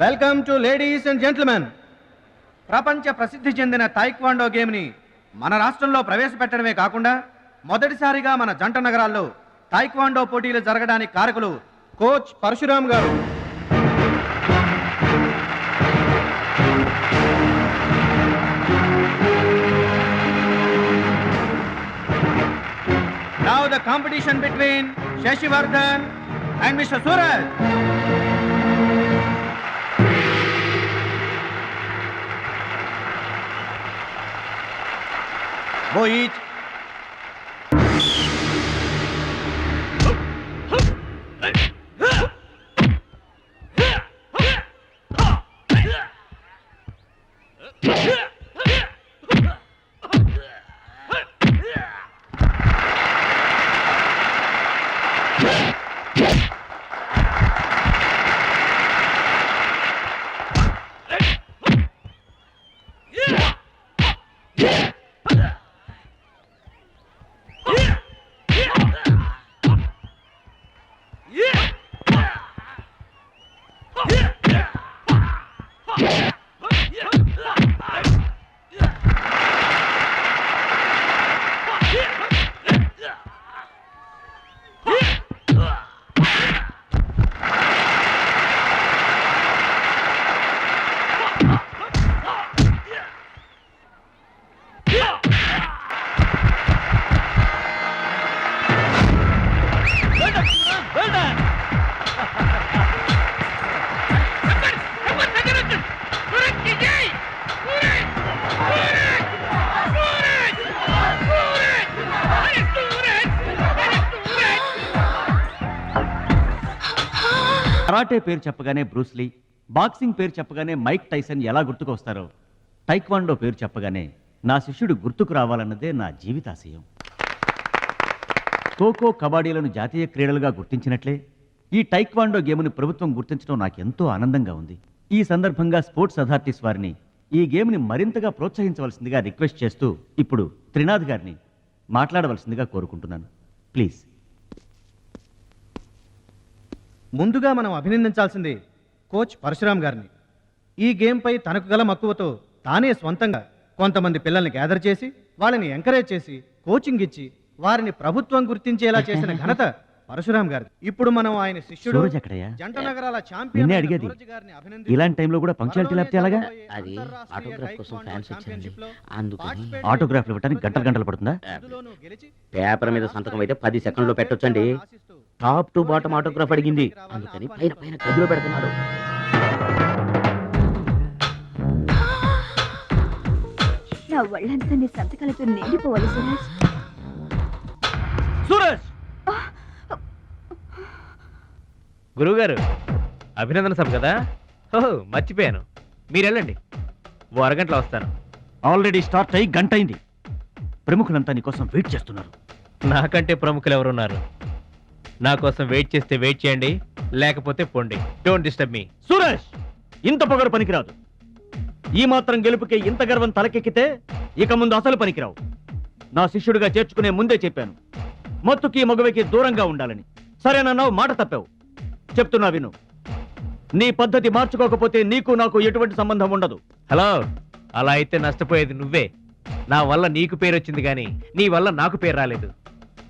Welcome to ladies and gentlemen. ప్రపంచ ప్రసిద్ధి చెందిన టైక్వాండో గేమ్ని మన రాష్ట్రంలో ప్రవేశపెట్టడమే కాకుండా మొదటిసారిగా మన జంట నగరాల్లో టైక్వాండో పోటీలు జరగడానికి కారకులు కోచ్ పరశురామ్ గారు. Now the competition between Shashivardhan and Mr. Suraj. Go each. Karate పేరు చెప్పగానే బ్రూస్లీ, బాక్సింగ్ పేరు చెప్పగానే మైక్ టైసన్ ఎలా గుర్తుకు వస్తారో, టైక్వాండో పేరు చెప్పగానే నా శిష్యుడు గుర్తుకు రావాలన్నదే నా జీవితాశయం. ఖోఖో, కబడ్డీలను జాతీయ క్రీడలుగా గుర్తించినట్లే ఈ టైక్వాండో గేమ్ని ప్రభుత్వం గుర్తించడం నాకెంతో ఆనందంగా ఉంది. ఈ సందర్భంగా స్పోర్ట్స్ అథారిటీస్ వారిని ఈ గేమ్ని మరింతగా ప్రోత్సహించవలసిందిగా రిక్వెస్ట్ చేస్తూ ఇప్పుడు త్రినాథ్ గారిని మాట్లాడవలసిందిగా కోరుకుంటున్నాను. ప్లీజ్. ముందుగా మనం అభినందించాల్సింది కోచ్ పరశురామ్ గారిని. ఈ గేమ్పై తనకు గల మక్కువతో తానే స్వంతంగా కొంతమంది పిల్లల్ని గ్యాదర్ చేసి వాళ్ళని ఎంకరేజ్ చేసి కోచింగ్ ఇచ్చి వారిని ప్రభుత్వం గుర్తించేలా చేసిన ఘనత పరశురామ్ గారి. ఇప్పుడు మనం ఆయన శిష్యుడు జంట నగరాల ఛాంపియన్ అడిగేది ఇలాంటి టైంలో కూడా పంక్చువాలిటీ లేకపోతే ఎలాగా? అది ఆటోగ్రాఫ్ కోసం ఫ్యాన్స్ వచ్చారండి, అందుకని. ఆటోగ్రాఫ్లు ఇవ్వడానికి గంటలు పడుతుందా? పేపర్ మీద సంతకం అయితే 10 సెకండ్లో పెట్టొచ్చండి. టాప్ టు బాటమ్ ఆటోగ్రాఫ్ అడిగింది, అందుకని పైన పైన గదిలో పెడుతున్నాడు. నా ఒళ్ళంతా నీ సంతకాలతో నిండిపోవాలి సురేష్. సూరజ్! గురువుగారు, అభినందన సభ కదా? ఓహో, మర్చిపోయాను. మీరు వెళ్ళండి, ఓ అరగంటలో వస్తాను. ఆల్రెడీ స్టార్ట్ అయ్యి గంట అయింది. ప్రముఖులంతా నీకోసం వెయిట్ చేస్తున్నారు. నాకంటే ప్రముఖులు ఎవరున్నారు? నా కోసం వెయిట్ చేస్తే వెయిట్ చేయండి, లేకపోతే పోండి. Don't disturb me. సూరజ్, ఇంత పొగరు పనికిరాదు. ఈ మాత్రం గెలుపుకే ఇంత గర్వం తలకెక్కితే ఇక ముందు అసలు పనికిరావు. నా శిష్యుడిగా చేర్చుకునే ముందే చెప్పాను, మత్తుకి మగవికి దూరంగా ఉండాలని. సరేనన్నావు, మాట తప్పావు. చెప్తున్నా విను. నీ పద్ధతి మార్చుకోకపోతే నీకు నాకు ఎటువంటి సంబంధం ఉండదు. హలో, అలా అయితే నష్టపోయేది నువ్వే. నా వల్ల నీకు పేరు వచ్చింది కానీ నీ వల్ల నాకు పేరు రాలేదు.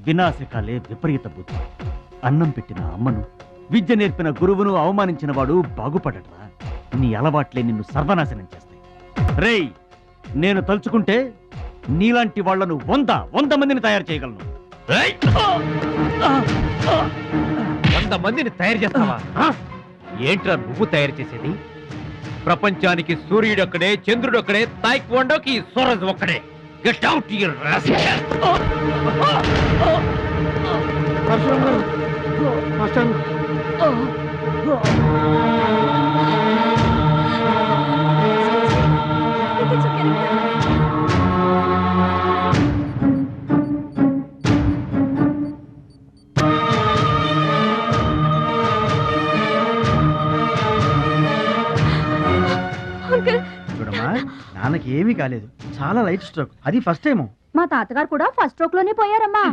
వినాశకాలే విపరీత బుద్ధి. అన్నం పెట్టిన అమ్మను, విద్య నేర్పిన గురువును అవమానించిన వాడు బాగుపడట్రా. నీ అలవాట్లే నిన్ను సర్వనాశనం చేస్తాయి. రేయ్, నేను తలుచుకుంటే నీలాంటి వాళ్లను 100 మందిని తయారు చేయగలను. 100 మందిని తయారు చేస్తావా? ఏంట్రా నువ్వు తయారు చేసేది? ప్రపంచానికి సూర్యుడు ఒక్కడే, చంద్రుడు ఒక్కడే, టైక్వాండోకి సూరజ్ ఒక్కడే. Get out your rascal. చూడమ్మా, నాన్నకి ఏమీ కాలేదు, చాలా లైట్ స్ట్రోక్. అది ఫస్ట్ టైం. మా తాతగారు కూడా ఫస్ట్ స్ట్రోక్ లోనే పోయారమ్మా.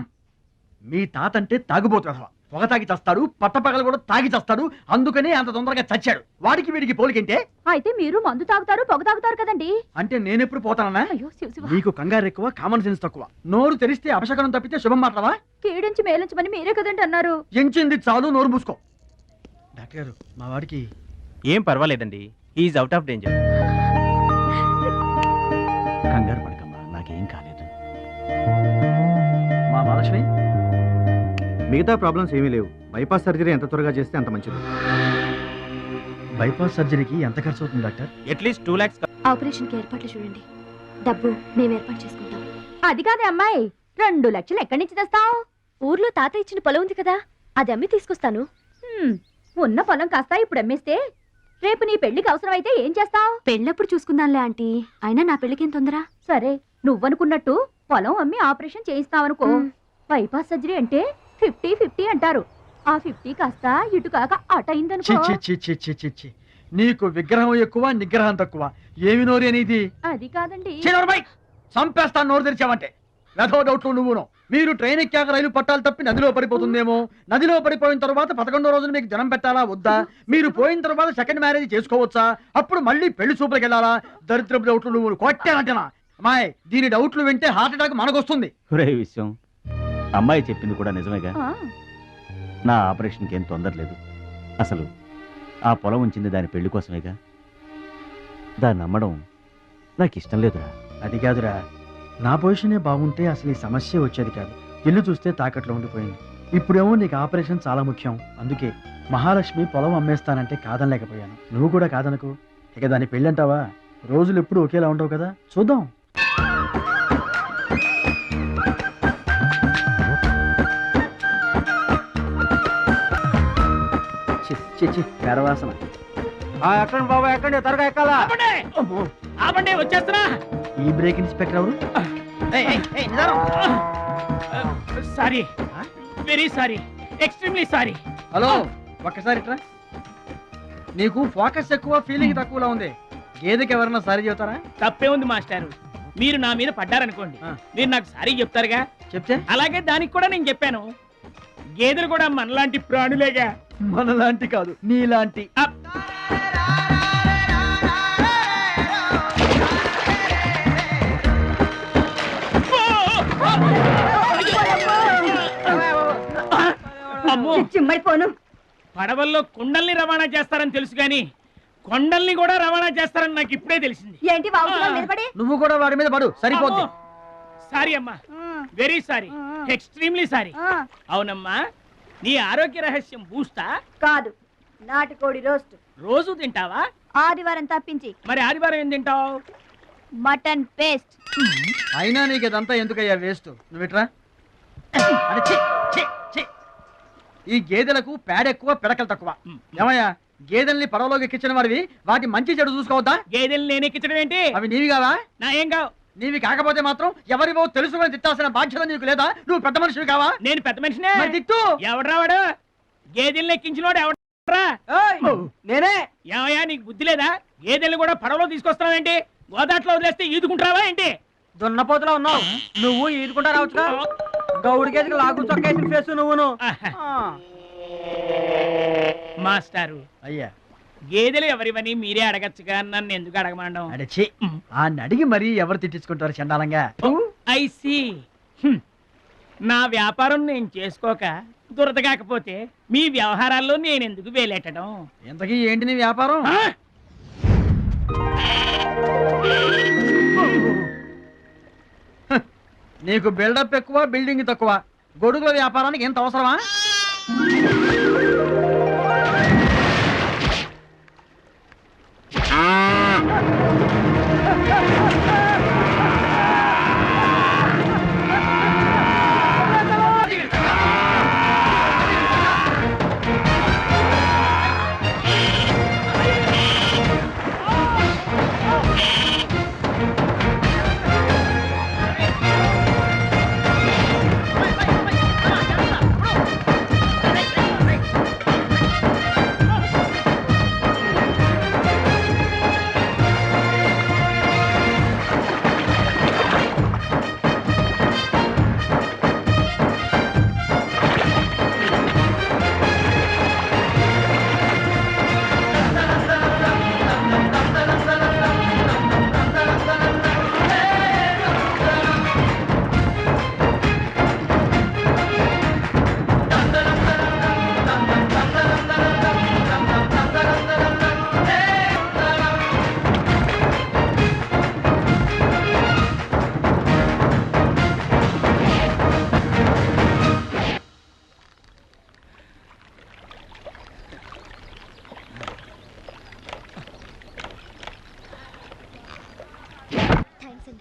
మీ తాత అంటే తాగుబోతు. పొగ తాగి చస్తాడు, పట్టపగలు కూడా తాగి చస్తాడు. అందుకనే అంత తొందరగా చచ్చాడు. వాడికి వీడికి పోలికంటే అయితే మీరు మందు తాగుతారు పొగ తాగుతారు కదండి. అంటే నేనెప్పుడు పోతానన్నా? అయ్యో శివ శివ. నీకు కంగారు ఎక్కువ, కామన్ సెన్స్ తక్కువ. నోరు తెరిస్తే అపశకనం తప్పితే శుభం మాట్లాడవా? కీడించి మేలించమని మీరే కదండి అన్నారు. ఎంచింది చాలు, నోరు మూసుకో. డాక్టర్ గారు, మా వాడికి ఏం పర్వాలేదండి, ఈజ్ అవుట్ ఆఫ్ డేంజర్. కంగారు పడకమ్మా, నాకేం కాలేదు. మా మహాలక్ష్మి మిగతా ప్రాబ్లమ్స్ ఏమీ లేవు. బైపాస్ సర్జరీ ఎంత త్వరగా చేస్తే అంత మంచిది. బైపాస్ సర్జరీకి ఎంత ఖర్చు అవుతుంది డాక్టర్? At least 2 lakhs. ఆపరేషన్కి ఏర్పాట్లు చూడండి. డబ్బు మేము ఏర్పాటు చేసుకుంటాం. అది కాదే అమ్మాయి, 2 లక్షలు ఎక్కడి నుంచి తెస్తావు? ఊర్లో తాత ఇచ్చిన పొలం ఉంది కదా, అది అమ్మి తీసుకొస్తాను. ఉన్న పొలం కాస్త ఇప్పుడు అమ్మేస్తే రేపు నీ పెళ్లికి అవసరం అయితే ఏం చేస్తావు? పెళ్ళప్పుడు చూసుకుందాంలే ఆంటీ, అయినా నా పెళ్ళికేం తొందర. సరే, నువ్వనుకున్నట్టు పొలం అమ్మి ఆపరేషన్ చేయిస్తావనుకో. బైపాస్ సర్జరీ అంటే 50-50 అంటారు. ఆ 50 కాస్త ఇటు కాక అటు అయిందనుకో. చి చి చి చి చి చి. నీకు విగ్రహం ఎక్కువ, నిగ్రహం తక్కువ. ఏమి నోరు అనేది? అది కాదండి. చంపేస్తాను నోరు తెరిచావంటే. వెధవ డౌట్లు నువ్వును. మీరు ట్రైన్ ఎక్కాక రైలు పట్టాలు తప్పి నదిలో పడిపోతుందేమో. నదిలో పడిపోయిన తర్వాత 11వ రోజున మీకు జనం పెట్టాలా వద్దా? మీరు పోయిన తర్వాత సెకండ్ మ్యారేజ్ చేసుకోవచ్చా? అప్పుడు మళ్ళీ పెళ్లి చూపులకు వెళ్ళాలా? దరిద్రపు డౌట్లు నువ్వు కొట్టానంటేనా? అమ్మాయి, దీని డౌట్లు వింటే హార్ట్ అటాక్ మనకొస్తుంది. ఒరే విషయం, అమ్మాయి చెప్పింది కూడా నిజమేగా. ఆ, నా ఆపరేషన్కి ఏం తొందర లేదు. అసలు ఆ పొలం ఉంచింది దాని పెళ్లి కోసమేగా. దాన్ని నమ్మడం నాకు ఇష్టం లేదురా. అది కాదురా, నా పొజిషనే బాగుంటే అసలు ఈ సమస్య వచ్చేది కాదు. ఇల్లు చూస్తే తాకట్లో ఉండిపోయింది. ఇప్పుడేమో నీకు ఆపరేషన్ చాలా ముఖ్యం. అందుకే మహాలక్ష్మి పొలం అమ్మేస్తానంటే కాదనలేకపోయాను. నువ్వు కూడా కాదనకు. ఇక దాని పెళ్ళంటావా? రోజులు ఎప్పుడు ఒకేలా ఉండవు కదా, చూద్దాం. పెరవాసన. ఎక్కండి బాబా, ఎక్కండి, త్వరగా ఎక్కాలా. ఆపండి, వచ్చేస్తున్నా. ఈ బ్రేక్ ఇన్స్పెక్టర్ ఎవరు? Sorry, very sorry, extremely sorry. Hello, ఒక్కసారి ఇట్రా. నీకు ఫోకస్ ఎక్కువ, ఫీలింగ్ తక్కువలా ఉంది. గేదెకి ఎవరన్నా సారీ చెబుతారా? తప్పే ఉంది మాస్టారు. మీరు నా మీద పడ్డారనుకోండి, మీరు నాకు సారీ చెప్తారుగా. చెప్తే అలాగే దానికి కూడా నేను చెప్పాను. గేదెలు కూడా మనలాంటి ప్రాణులేగా. మనలాంటి కాదు, నీలాంటి. అప్. అమ్మో, చిమ్మడిపోను. పడవల్లో కుండల్ని రవాణా చేస్తారని తెలుసు గాని కొండల్ని కూడా రవాణా చేస్తారని నాకు ఇప్పుడే తెలిసింది. ఏంటి బాగుతున్నావు నిలబడి? నువ్వు కూడా వాడి మీద పడు, సరిపోద్ది. సారీ అమ్మా, వెరీ సారీ, ఎక్స్ట్రీమ్లీ సారీ. అవునమ్మా, నీ ఆరోగ్య రహస్యం బూస్తా కాదు, నాటుకోడి రోస్ట్. రోజు తింటావా? ఆదివారం తప్పించి. మరి ఆదివారం ఏం తింటావు? Mutton paste. అయినా నీకు ఇదంతా ఎందుకయ్యా వేస్ట్? నువ్వు ఇట్రా. అరే, ఛీ, ఛీ, ఛీ. ఈ గేదెలకు పేడ ఎక్కువ, పిడకలు తక్కువ. ఏమయ్యా, గేదెల్ని పడవలోకి ఎక్కించిన వాడివి, వాటి మంచి చెడు చూసుకోవద్దా? గేదెలు నేను ఎక్కించడం ఏంటి? అవి నీవి కావా? నా ఏం కావు. నీవి కాకపోతే మాత్రం ఎవరివో తెలుసుకొని తిట్టాల్సిన బాధ్యత నీకు లేదా? నువ్వు పెద్ద మనిషివి కావా? నేను పెద్ద మనిషినే. మరి తిట్టు. ఎవడ్రా వాడు? గేదెల్ని ఎక్కించినోడు ఎవడ్రా? నేనే. ఏమయ్యా, నీకు బుద్ధి లేదా? గేదెల్ని కూడా పడవలో తీసుకొస్తున్నావేంటి? గోదాట్లో వదిలేస్తే ఈదుకుంటావా ఏంటి? దున్నపోతులో ఉన్నావు నువ్వు, ఈదుకుంటా రావచ్చుగా. గౌడి గేదెకి లాగు చొక్కేసిన ఫేస్ నువ్వును. మాస్టారు, అయ్యా, గేదెలు ఎవరివని మీరే అడగచ్చుగా, నన్ను ఎందుకు అడగమండం? అడచి ఆ అడిగి మరీ ఎవరు తిట్టించుకుంటారు చండాలంగా? I see. నా వ్యాపారం నేను చేసుకోక దురద కాకపోతే మీ వ్యవహారాల్లో నేను ఎందుకు వేలెట్టడం? ఇంతకీ ఏంటి నీ వ్యాపారం? నీకు బిల్డప్ ఎక్కువ, బిల్డింగ్ తక్కువ. గొడుగుల వ్యాపారానికి ఎంత అవసరమా?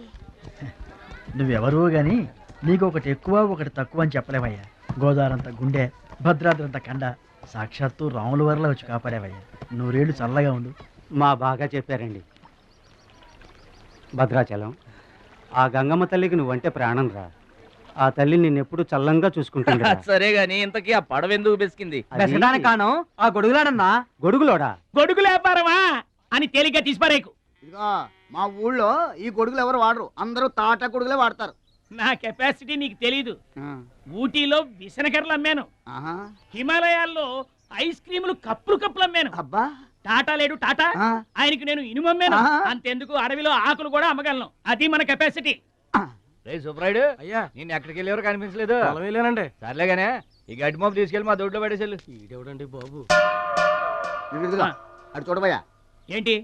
లేదండి. నువ్వెవరో గాని నీకు ఒకటి ఎక్కువ ఒకటి తక్కువ అని చెప్పలేవయ్యా. గోదావరంత గుండె, భద్రాద్రంత కండ, సాక్షాత్తు రాముల వారిలో వచ్చి కాపాడేవయ్యా. నూరేళ్ళు చల్లగా ఉండు. మా బాగా చెప్పారండి. భద్రాచలం, ఆ గంగమ్మ తల్లికి నువ్వంటే ప్రాణం రా. ఆ తల్లి నిన్నెప్పుడు చల్లంగా చూసుకుంటుంది. సరే గాని ఇంతకీ ఆ పడవ ఎందుకు బెసికింది? కాను ఆ గొడుగులాడన్నా. గొడుగులోడా? గొడుగు లేపారవా అని తేలిగ్గా తీసిపారేకు. ఇదిగో మా ఊళ్ళో ఈ గొడుగులు ఎవరు వాడరు, అందరూ తాటా గొడుగులే వాడతారు. నా కెపాసిటీ నీకు తెలీదు. ఊటీలో విసనకర్రలు అమ్మాను, హిమాలయాల్లో ఐస్ క్రీములు కప్పులు అమ్మాను. అబ్బా, టాటా లేడు టాటా, ఆయనకి నేను ఇనుము అమ్మాను. అంతెందుకు అడవిలో ఆకులు కూడా అమ్మగలను. అది మన కెపాసిటీ. సుబ్రాయుడు అయ్యా, నేను ఎక్కడికి వెళ్ళేవారు కనిపించలేదు. వెళ్ళానండి. సర్లేగానే ఈ గడ్డి మోపు తీసుకెళ్ళి మా దొడ్లో పడేసేళ్ళు. ఈడెవడండి బాబు? అది చూడబోయా. ఏంటి?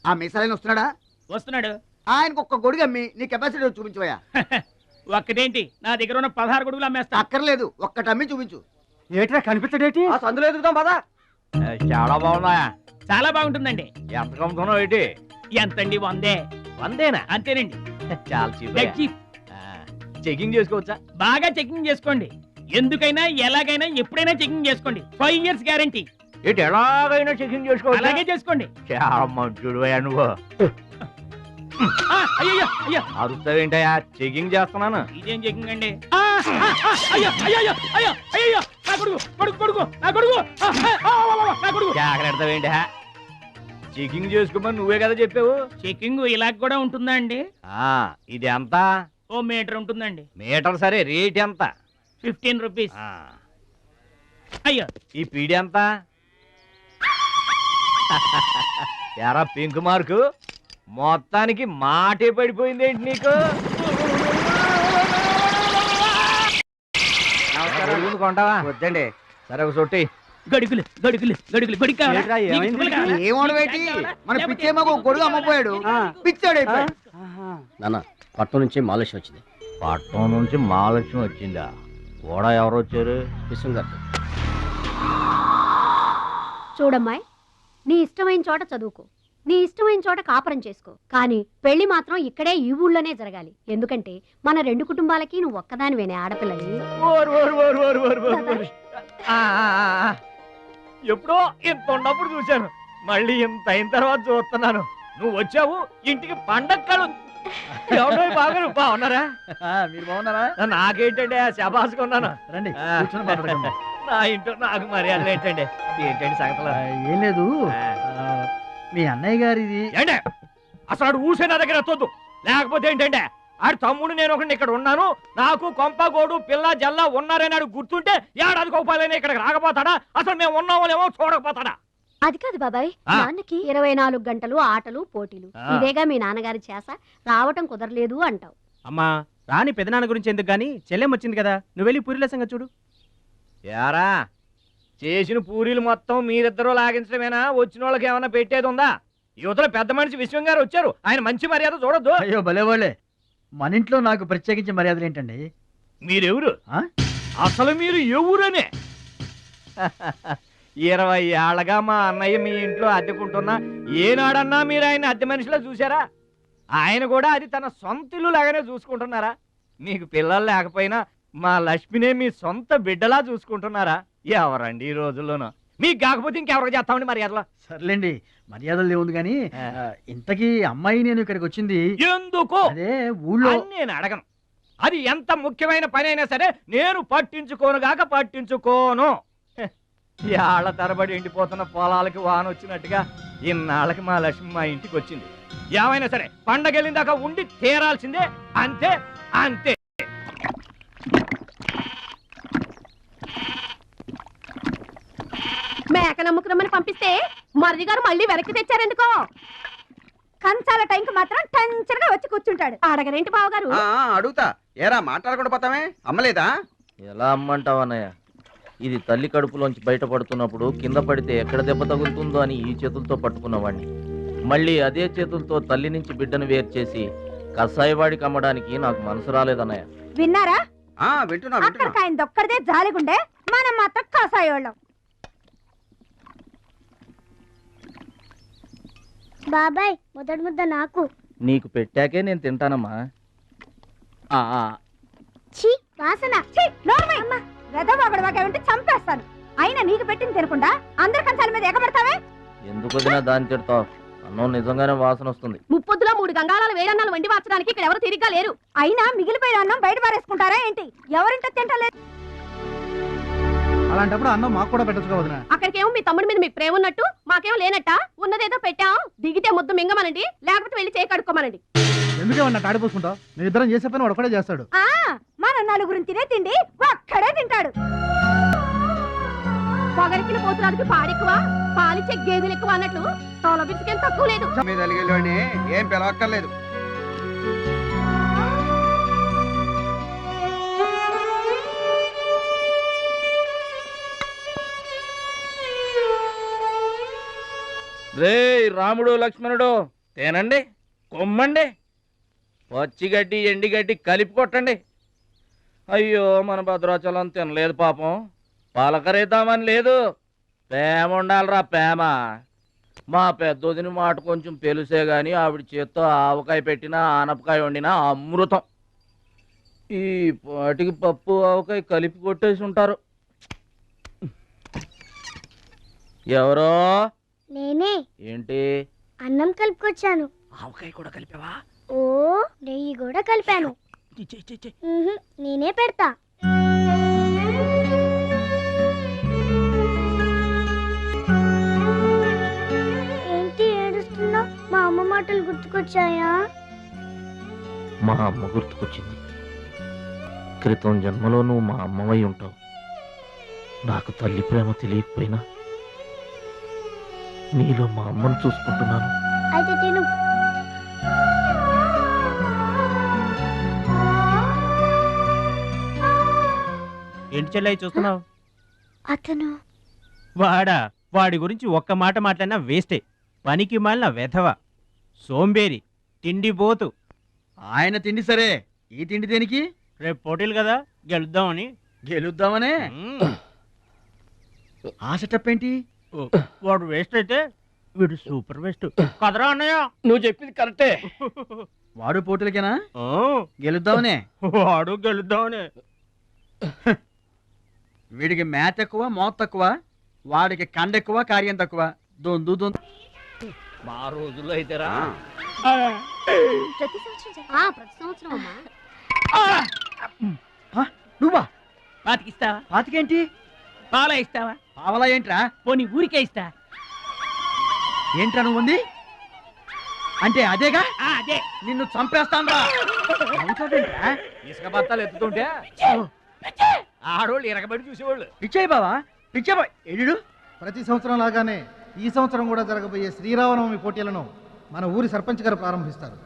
ఆ మిసలైన వస్తున్నాడా? వస్తున్నాడు. ఆయనకు ఒక్క గొడుగు అమ్మి నీ కెపాసిటీ చూపించబోయా. ఒక్కటేంటి, నా దగ్గర ఉన్న 16 గొడుగులు అమ్మేస్తా. అక్కర్లేదు, ఒక్కటి అమ్మి చూపించు. ఏట్రా కనిపించడేటి? సందులో ఎదుగుతాం పదా. చాలా బాగున్నాయా? చాలా బాగుంటుందండి. ఎంత కమ్ముతున్నావు ఏంటి? ఎంతండి? 100. 100 అంతేనండి. చాలా చీప్. చెకింగ్ చేసుకోవచ్చా? బాగా చెకింగ్ చేసుకోండి. ఎందుకైనా ఎలాగైనా ఎప్పుడైనా చెకింగ్ చేసుకోండి. 5 years గ్యారంటీ. ఏంటి ఎలాగైనా చెకింగ్ చేసుకోవాలి? అలాగే చేసుకోండి. చాలా మంచుడు నువ్వు. అయ్యో అయ్యో అరుస్తావేంటయ్యా? చెకింగ్ చేస్తున్నాను. ఇదేం చెకింగ్ అండి? అయ్యో అయ్యో అయ్యో అయ్యో నా కొడుకు కొడుకు కొడుకు నా కొడుకు నా కొడుకు. జాగ్రత్తవేంటి? చెకింగ్ చేసుకోమని నువ్వే కదా చెప్పావు. చెకింగ్ ఇలా కూడా ఉంటుందా అండి? ఇది ఎంత? ఓ మీటర్ ఉంటుందండి. మీటర్ సరే, రేట్ ఎంత? 15 రూపీస్. అయ్యో ఈ పీడి ఎంత? ఎరా పింక్ మార్కు, మొత్తానికి మాటే పడిపోయిందేంటి నీకు? కొంటావా? వద్దండి. సరే ఒక సొట్టి. గడుగులు గడుగులు గడుగులు గొడుగు కావాలా? ఏమోడబెట్టి మన పిచ్చేమో గొడుగు అమ్మపోయాడు, పిచ్చాడు అయిపోయాడు. నాన్న, పట్నం నుంచి మహాలక్ష్మి వచ్చింది. పట్నం నుంచి మహాలక్ష్మి వచ్చిందా? కూడా ఎవరు వచ్చారు? విశ్వంగారు. చూడమ్మాయి, నీ ఇష్టమైన చోట చదువుకో, నీ ఇష్టమైన చోట కాపురం చేసుకో, కానీ పెళ్లి మాత్రం ఇక్కడే ఈ ఊళ్ళోనే జరగాలి. ఎందుకంటే మన 2 కుటుంబాలకి నువ్వు ఒక్కదానివేనే ఆడపిల్లని. ఎప్పుడో ఇంత ఉన్నప్పుడు చూశాను, మళ్ళీ ఇంత అయిన తర్వాత చూస్తున్నాను. నువ్వు వచ్చావు ఇంటికి పండక్కలు. బాగా బాగున్నారా? మీరు బాగున్నారా? నాకేంటండి శబాసుకున్నాను. రండి, ఆ. కూర్చొని మాట్లాడుకుందాం. నా ఇంట్లో నాకు మర్యాదలు ఏంటండి? ఏంటండి సంగతులు? ఏం లేదు, మీ అన్నయ్య గారిది. ఏంటే అసలు ఆడు ఊసే నా దగ్గర వద్దు. లేకపోతే ఏంటంటే ఆడు తమ్ముడు నేను ఒకటి ఇక్కడ ఉన్నాను, నాకు కొంపగోడు పిల్ల జల్ల ఉన్నారని ఆడు గుర్తుంటే ఏడాది కోపాలని ఇక్కడికి రాకపోతాడా? అసలు మేము ఉన్నామోలేమో చూడకపోతాడా? అది కాదు బాబాయ్, నాన్నకి 24 గంటలు ఆటలు పోటీలు, ఇదేగా మీ నాన్నగారి చేస. రావటం కుదరలేదు అంటావు. అమ్మా, రాని పెదనాన్న గురించి ఎందుకు గాని, చెల్లెం వచ్చింది కదా, నువ్వు వెళ్ళి పూరిల సంగతి చూడు. యారా చేసిన పూరీలు మొత్తం మీరిద్దరూ లాగించడమేనా? వచ్చిన వాళ్ళకి ఏమైనా పెట్టేది ఉందా? యువతలో పెద్ద మనిషి విశ్వం గారు వచ్చారు, ఆయన మంచి మర్యాద చూడొద్దు. అయ్యో భలేవాళ్ళే, మన ఇంట్లో నాకు ప్రత్యేకించి మర్యాదలు ఏంటండి? మీరెవరు? అసలు మీరు ఎవరనే? 20 ఏళ్ళగా మా అన్నయ్య మీ ఇంట్లో అద్దెకుంటున్నా ఏనాడన్నా మీరు ఆయన అద్దె మనిషిలో చూసారా? ఆయన కూడా అది తన సొంత ఇల్లు లాగానే చూసుకుంటున్నారా? మీకు పిల్లలు లేకపోయినా మా లక్ష్మినే మీ సొంత బిడ్డలా చూసుకుంటున్నారా? ఎవరండి ఈ రోజుల్లోనూ? మీకు కాకపోతే ఇంకెవరికి చేస్తామండి మర్యాదలో? సర్లేండి, మర్యాదలు లేవుంది కానీ ఇంతకీ అమ్మాయి నేను ఇక్కడికి వచ్చింది ఎందుకు? అదే ఊళ్ళో. నేను అడగను. అది ఎంత ముఖ్యమైన పని అయినా సరే నేను పట్టించుకోను. ఏళ్ల తరబడి ఎండిపోతున్న పొలాలకి వాన వచ్చినట్టుగా ఇన్నాళ్ళకి మా లక్ష్మి మా ఇంటికి వచ్చింది. ఏమైనా సరే పండగెళ్ళిన దాకా ఉండి తీరాల్సిందే, అంతే అంతే. మేక నమ్ముకురమ్మని పంపిస్తే మరిది గారు మళ్ళీ వెనక్కి తెచ్చారెందుకో? కంచాల టైంకి మాత్రం టెన్షన్గా వచ్చి కూర్చుంటాడు. అడగరేంటి బావగారు? అడుగుతా. ఏరా మాట్లాడకుండా పోతామే, అమ్మలేదా? ఎలా అమ్మంటావు అన్నయ్య? ఇది తల్లి కడుపులోంచి బయటపడుతున్నప్పుడు కింద పడితే ఎక్కడ దెబ్బ తగులుతుందో అని ఈ చేతులతో పట్టుకున్నవాడిని, మళ్ళీ అదే చేతులతో తల్లి నుంచి బిడ్డను వేరు చేసి కసాయివాడికి అమ్మడానికి నాకు మనసు రాలేదన్నయ్య. విన్నారా? వింటున్నా. అక్కడికి ఆయన దొక్కడిదే జాలిగుండే, మనం మాత్రం కాసాయోళ్ళం. బాబాయ్, మొదటి ముద్ద నాకు. నీకు పెట్టాకే నేను తింటానమ్మా. ఛీ వాసన. వెదవాగడవాగేమంటే చంపేస్తాను. అయినా నీకు పెట్టింది తినకుండా అందరి కంచాల మీద ఎగబడతావే. ఎందుకు వదినా దాన్ని తిడతావు? అన్నం నిజంగానే వాసన వస్తుంది. ముప్పొద్దులో 3 గంగాళాల వేడన్నాలు వండి మార్చడానికి ఇక్కడ ఎవరు తిరిగ్గా లేరు. అయినా మిగిలిపోయిన అన్నం బయట పారేసుకుంటారా ఏంటి? ఎవరింట తింటలేదు. అలాంటప్పుడు అన్నం మాకు కూడా పెట్టచ్చు వదినా. అక్కడికేమో మీ తమ్ముడి మీద మీకు ప్రేమ ఉన్నట్టు మాకేమో లేనట్ట. ఉన్నదేదో పెట్టాం, దిగితే ముద్దు మింగమనండి, లేకపోతే వెళ్ళి చేయి కడుక్కోమనండి. ఎందుకేమన్నా తాడిపోసుకుంటావు? నేను ఇద్దరం చేసే పని వాడు ఒకటే చేస్తాడు. మన నలుగురిని తినే తిండి ఒక్కడే తింటాడు. పొగరికిన పోతురాదికి పాడెక్కువ, పాలిచ్చే గేదెలు ఎక్కువ అన్నట్లు తోల బిడ్డకేం తక్కువ లేదు. మీద అలిగేలోని ఏం పిలవక్కర్లేదు. రే రాముడు లక్ష్మణుడు తేనండి, కొమ్మండి, పచ్చిగడ్డి ఎండిగడ్డి కలిపి కొట్టండి. అయ్యో మన భద్రాచలం తినలేదు పాపం, పలకరేద్దామని లేదు. ప్రేమ ఉండాలిరా ప్రేమ. మా పెద్దోదిని మాట కొంచెం పెలుసే గాని ఆవిడ చేత్తో ఆవకాయ పెట్టినా ఆనపకాయ వండినా అమృతం. ఈ పాటికి పప్పు ఆవకాయ కలిపి కొట్టేసి ఉంటారు. ఎవరో నేనే. ఏంటి అన్నం కలుపుకొచ్చాను. ఆవకాయ కూడా కలిపావా? ఓ నెయ్యి కూడా కలిపాను. నేనే పెడతా. ఏంటి ఏడుస్తున్నావు? మా అమ్మ మాటలు గుర్తుకొచ్చాయా? మా అమ్మ గుర్తుకొచ్చింది. క్రితం జన్మలో నువ్వు మా అమ్మవై ఉంటావు. నాకు తల్లి ప్రేమ తెలియకపోయినా నీలో మా అమ్మను చూసుకుంటున్నాను. అయితే తిను. ఏంటి చెల్లయ్య చూస్తున్నావు? అతను వాడి గురించి ఒక్క మాట మాట్లాడినా వేస్టే. పనికి మాలిన వెధవ, సోంబేరి, తిండి పోతు. ఆయన తిండి సరే, ఈ తిండి దేనికి? రేపు పోటీలు కదా, గెలుద్దామని. గెలుద్దామనే? ఆ సెటప్ ఏంటి? వాడు వేస్ట్ అయితే వీడు సూపర్ వేస్ట్ కదరా అన్నయ్య. నువ్వు చెప్పింది కరెక్టే. వాడు పోటీలకేనా? గెలుద్దామనే? వాడు గెలుద్దామని. వీడికి మ్యాథ్ ఎక్కువ, మోత్ తక్కువ. వాడికి కండ ఎక్కువ, కార్యం తక్కువ. దొందు దొందు. మా రోజుల్లో అయితేరా ప్రతి సంవత్సరం అమ్మా. నువ్వా? పాతికిస్తావా? పాతికేంటి? పాలా ఇస్తావా? పావలా ఏంట్రా? పోనీ ఊరికే ఇస్తా. ఏంట్రా నువ్వు ఉంది? అంటే అదేగా? అదే. నిన్ను చంపేస్తాను. ఇసుక బత్తాలు ఎత్తుతుంటే ఆడోళ్ళు ఇరగబడి చూసేవాళ్ళు. పిచ్చాయి బావా, పిచ్చాయి బాయ్. ఎడు ప్రతి సంవత్సరం లాగానే ఈ సంవత్సరం కూడా జరగబోయే శ్రీరామనవమి పోటీలను మన ఊరి సర్పంచ్ గారు ప్రారంభిస్తారు.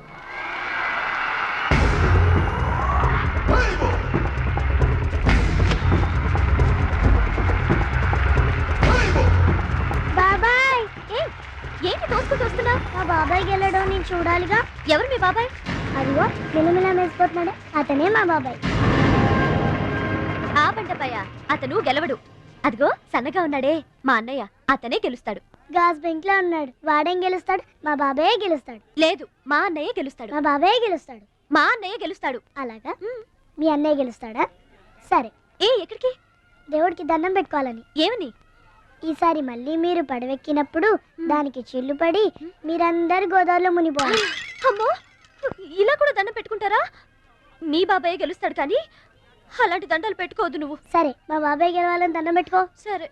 బాబాయ్, ఏంటి తోసుకుంటూ వస్తున్నావు? మా బాబాయ్ గెలడం నేను చూడాలిగా. ఎవరు మీ బాబాయ్? అదిగో మిలమిలా మేసిపోతున్నాడే, అతనే మా బాబాయ్. ఆ బండపయ్య, అతను గెలవడు. అదిగో సన్నగా ఉన్నాడే మా అన్నయ్య, అతనే గెలుస్తాడు. గాజ్ బెంక్ లో ఉన్నాడు, వాడేం గెలుస్తాడు? మా బాబాయ్ గెలుస్తాడు. లేదు, మా అన్నయ్య గెలుస్తాడు. మా బాబాయ్ గెలుస్తాడు. మా అన్నయ్య గెలుస్తాడు. అలాగా? మీ అన్నయ్య గెలుస్తాడా? సరే. ఎక్కడికి? దేవుడికి దండం పెట్టుకోవాలని. ఏమని? ఈసారి మళ్ళీ మీరు పడవెక్కినప్పుడు దానికి చిల్లు పడి మీరందరు గోదావరిలో మునిపోవాలి. అమ్మో, ఇలా కూడా దండం పెట్టుకుంటారా? నీ బాబాయ్ గెలుస్తాడు కానీ అలాంటి దండాలు పెట్టుకోవద్దు నువ్వు. సరే, మా బాబాయ్ గెలవాలని దండం పెట్టుకో. సరే.